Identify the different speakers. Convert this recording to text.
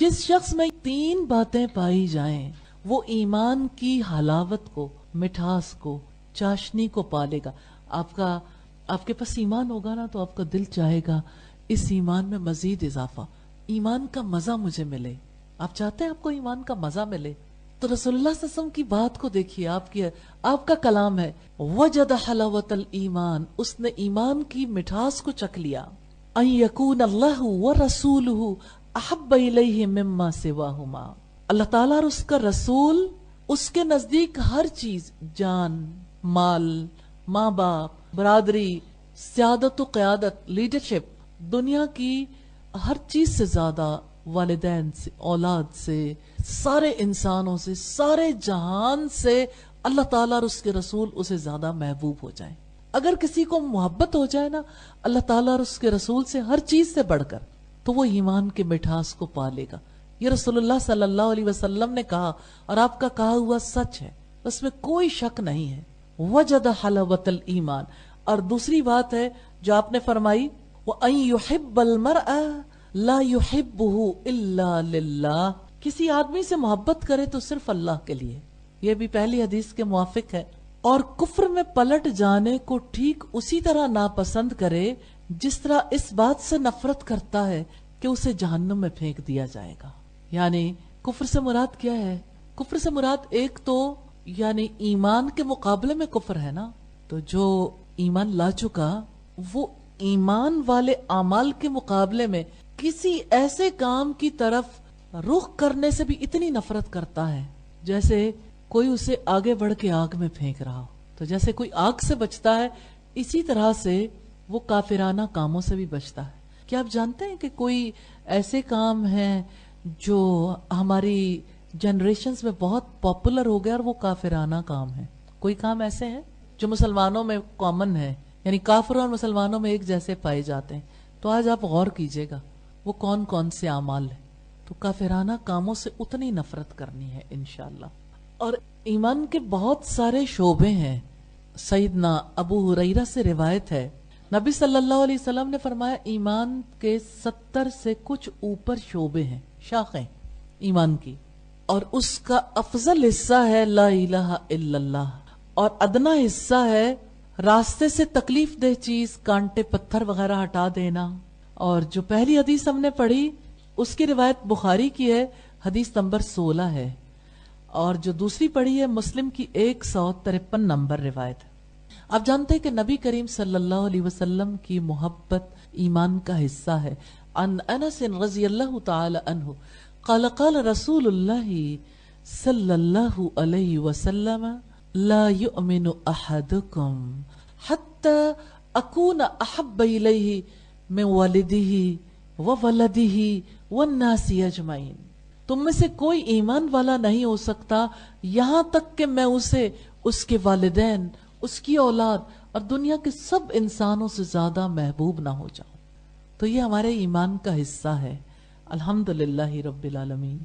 Speaker 1: जिस शख्स में 3 बातें पाई जाएं वो ईमान की हलावत को, मिठास को, चाशनी को पालेगा। आपके पास ईमान होगा ना तो आपका दिल चाहेगा इस ईमान में मजीद इजाफा, ईमान का मजा मुझे मिले। आप चाहते हैं आपको ईमान का मजा मिले, तो रसूलुल्लाह सल्लल्लाहु अलैहि वसल्लम की बात को देखिए। आपका कलाम है वजद हलावतल ईमान, उसने ईमान की मिठास को चख लिया। अन यकून अल्लाहु व रसूलुहु अहब्ब इलैहि मिम्मा सिवाहुमा, अल्लाह ताला और उसका रसूल उसके नजदीक हर चीज, जान, माल, माँ बाप, बरादरी, सियादत व क़यादत, लीडरशिप, दुनिया की हर चीज से ज्यादा वालिदैन से, औलाद से, सारे इंसानों से, सारे जहान से अल्लाह ताला और उसके रसूल उसे ज्यादा महबूब हो जाए। अगर किसी को मोहब्बत हो जाए ना अल्लाह ताला और उसके रसूल से हर चीज से बढ़कर, तो वो ईमान के मिठास को पालेगा। ये रसूलुल्लाह सल्लल्लाहु अलैहि वसल्लम ने कहा और आपका कहा हुआ सच है, उसमें कोई शक नहीं है। वजद हलावतल ईमान। और दूसरी बात है जो आपने फरमाई, वो अन युहिब्बल मरअ ला युहिब्बुहु इल्ला लिल्लाह, किसी आदमी से मोहब्बत करे तो सिर्फ अल्लाह के लिए। ये भी पहली हदीस के मुआफिक है। और कुफ्र में पलट जाने को ठीक उसी तरह नापसंद करे जिस तरह इस बात से नफरत करता है कि उसे जहन्नुम में फेंक दिया जाएगा। यानी कुफ्र से मुराद क्या है? कुफ्र से मुराद एक तो यानी ईमान के मुकाबले में कुफ्र है ना, तो जो ईमान ला चुका वो ईमान वाले अमाल के मुकाबले में किसी ऐसे काम की तरफ रुख करने से भी इतनी नफरत करता है जैसे कोई उसे आगे बढ़ के आग में फेंक रहा हो। तो जैसे कोई आग से बचता है, इसी तरह से वो काफिराना कामों से भी बचता है। क्या आप जानते हैं कि कोई ऐसे काम हैं जो हमारी जनरेशन्स में बहुत पॉपुलर हो गया और वो काफिराना काम है? कोई काम ऐसे हैं जो मुसलमानों में कॉमन है, यानी काफिरों और मुसलमानों में एक जैसे पाए जाते हैं। तो आज आप गौर कीजिएगा वो कौन कौन से अमाल है। तो काफिराना कामों से उतनी नफरत करनी है इंशाअल्लाह। और ईमान के बहुत सारे शोबे हैं। सईदना अबू हुरैरा से रिवायत है, नबी सल्लल्लाहु अलैहि वसल्लम ने फरमाया ईमान के 70 से कुछ ऊपर शोबे हैं, शाखें ईमान की, और उसका अफजल हिस्सा है ला इलाहा इल्लल्लाह, और अदना हिस्सा है रास्ते से तकलीफ दे चीज, कांटे पत्थर वगैरह हटा देना। और जो पहली हदीस हमने पढ़ी उसकी रिवायत बुखारी की है, हदीस नंबर 16 है, और जो दूसरी पढ़ी है मुस्लिम की 153 नंबर रिवायत है। आप जानते हैं कि नबी करीम सल्लल्लाहु अलैहि वसल्लम की मोहब्बत ईमान का हिस्सा है। अन अनस रज़ियल्लाहु ताला अन्हु क़ाल क़ाल रसूलुल्लाहि सल्लल्लाहु अलैहि वसल्लम ला युमिनु अहदुकुम हत्ता अकून अहब्ब इलैहि मिन वालिदिही व वलदिही वन्नासी अजमईन। तुम में से कोई ईमान वाला नहीं हो सकता यहां तक कि मैं उसे, उसके वालिदैन, उसकी औलाद और दुनिया के सब इंसानों से ज्यादा महबूब ना हो जाऊं। तो ये हमारे ईमान का हिस्सा है। अल्हम्दुलिल्लाहि रब्बिल आलमीन।